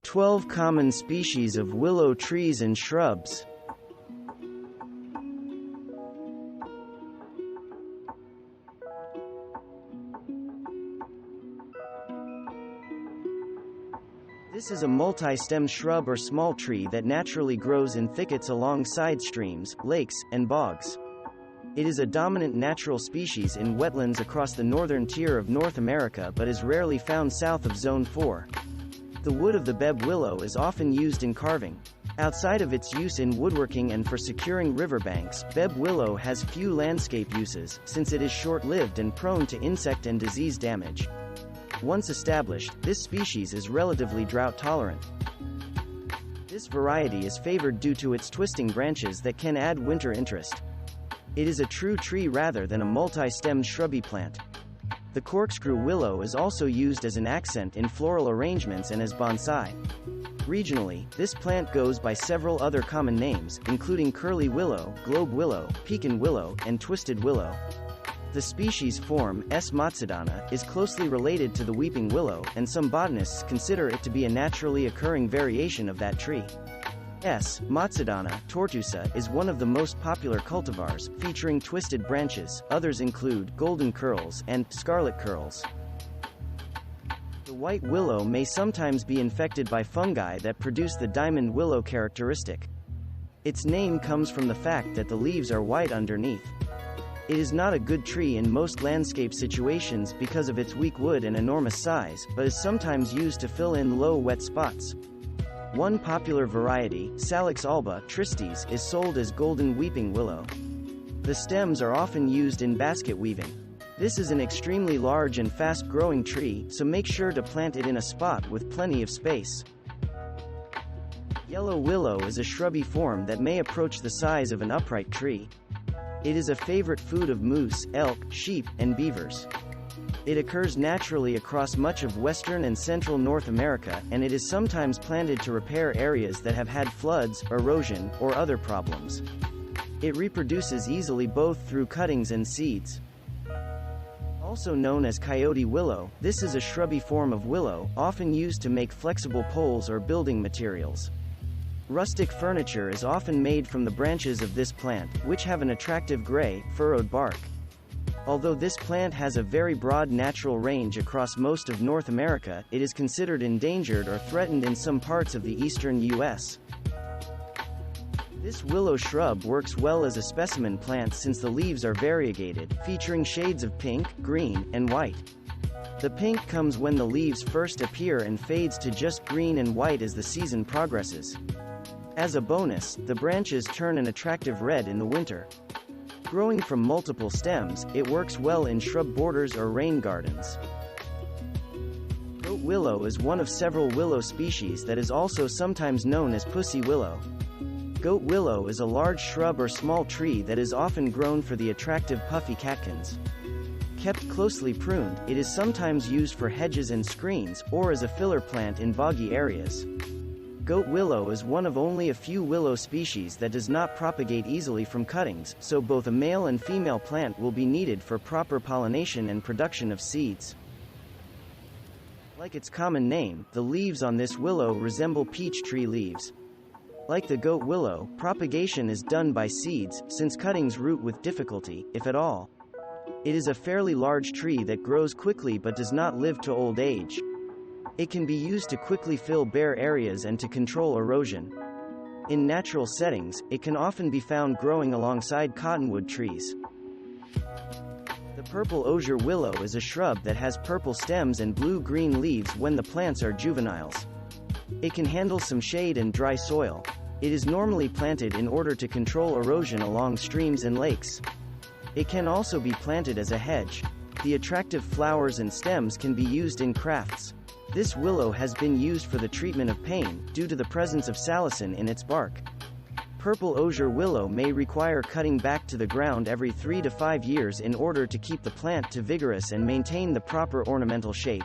12 common species of willow trees and shrubs. This is a multi-stemmed shrub or small tree that naturally grows in thickets along side streams, lakes, and bogs. It is a dominant natural species in wetlands across the northern tier of North America but is rarely found south of Zone 4. The wood of the Bebb willow is often used in carving. Outside of its use in woodworking and for securing riverbanks, Bebb willow has few landscape uses, since it is short-lived and prone to insect and disease damage. Once established, this species is relatively drought-tolerant. This variety is favored due to its twisting branches that can add winter interest. It is a true tree rather than a multi-stemmed shrubby plant. The corkscrew willow is also used as an accent in floral arrangements and as bonsai. Regionally, this plant goes by several other common names, including curly willow, globe willow, pecan willow, and twisted willow. The species form, S. matsudana, is closely related to the weeping willow, and some botanists consider it to be a naturally occurring variation of that tree. S. matsudana, Tortusa, is one of the most popular cultivars, featuring twisted branches. Others include golden curls and scarlet curls. The white willow may sometimes be infected by fungi that produce the diamond willow characteristic. Its name comes from the fact that the leaves are white underneath. It is not a good tree in most landscape situations because of its weak wood and enormous size, but is sometimes used to fill in low wet spots. One popular variety, Salix alba, tristes, is sold as golden weeping willow. The stems are often used in basket weaving. This is an extremely large and fast-growing tree, so make sure to plant it in a spot with plenty of space. Yellow willow is a shrubby form that may approach the size of an upright tree. It is a favorite food of moose, elk, sheep, and beavers. It occurs naturally across much of western and central North America, and it is sometimes planted to repair areas that have had floods, erosion, or other problems. It reproduces easily both through cuttings and seeds. Also known as coyote willow, this is a shrubby form of willow, often used to make flexible poles or building materials. Rustic furniture is often made from the branches of this plant, which have an attractive gray, furrowed bark. Although this plant has a very broad natural range across most of North America, it is considered endangered or threatened in some parts of the eastern U.S. This willow shrub works well as a specimen plant since the leaves are variegated, featuring shades of pink, green, and white. The pink comes when the leaves first appear and fades to just green and white as the season progresses. As a bonus, the branches turn an attractive red in the winter. Growing from multiple stems, it works well in shrub borders or rain gardens. Goat willow is one of several willow species that is also sometimes known as pussy willow. Goat willow is a large shrub or small tree that is often grown for the attractive puffy catkins. Kept closely pruned, it is sometimes used for hedges and screens, or as a filler plant in boggy areas. Goat willow is one of only a few willow species that does not propagate easily from cuttings, so both a male and female plant will be needed for proper pollination and production of seeds. Like its common name, the leaves on this willow resemble peach tree leaves. Like the goat willow, propagation is done by seeds, since cuttings root with difficulty, if at all. It is a fairly large tree that grows quickly but does not live to old age. It can be used to quickly fill bare areas and to control erosion. In natural settings, it can often be found growing alongside cottonwood trees. The purple osier willow is a shrub that has purple stems and blue-green leaves when the plants are juveniles. It can handle some shade and dry soil. It is normally planted in order to control erosion along streams and lakes. It can also be planted as a hedge. The attractive flowers and stems can be used in crafts. This willow has been used for the treatment of pain, due to the presence of salicin in its bark. Purple osier willow may require cutting back to the ground every 3 to 5 years in order to keep the plant vigorous and maintain the proper ornamental shape.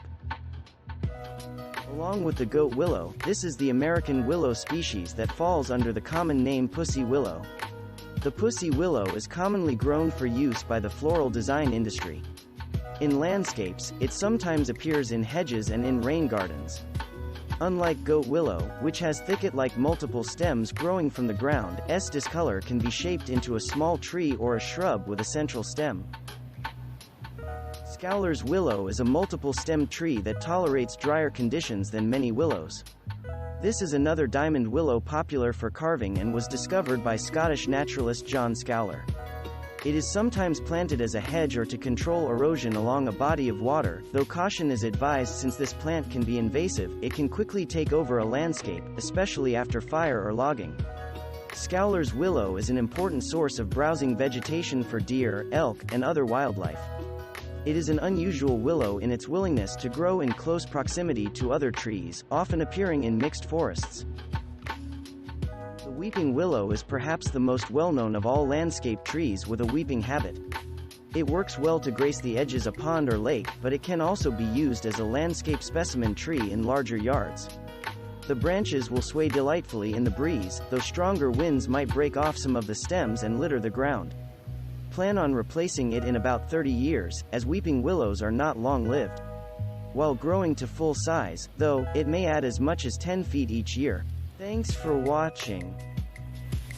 Along with the goat willow, this is the American willow species that falls under the common name pussy willow. The pussy willow is commonly grown for use by the floral design industry. In landscapes, it sometimes appears in hedges and in rain gardens. Unlike goat willow, which has thicket-like multiple stems growing from the ground, S. discolor can be shaped into a small tree or a shrub with a central stem. Scouler's willow is a multiple-stemmed tree that tolerates drier conditions than many willows. This is another diamond willow popular for carving and was discovered by Scottish naturalist John Scouler. It is sometimes planted as a hedge or to control erosion along a body of water, though caution is advised since this plant can be invasive. It can quickly take over a landscape, especially after fire or logging. Scouler's willow is an important source of browsing vegetation for deer, elk, and other wildlife. It is an unusual willow in its willingness to grow in close proximity to other trees, often appearing in mixed forests. The weeping willow is perhaps the most well-known of all landscape trees with a weeping habit. It works well to grace the edges of a pond or lake, but it can also be used as a landscape specimen tree in larger yards. The branches will sway delightfully in the breeze, though stronger winds might break off some of the stems and litter the ground. Plan on replacing it in about 30 years, as weeping willows are not long-lived. While growing to full size, though, it may add as much as 10 feet each year. Thanks for watching.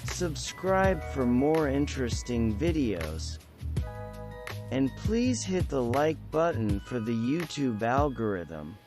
Subscribe for more interesting videos. And please hit the like button for the YouTube algorithm.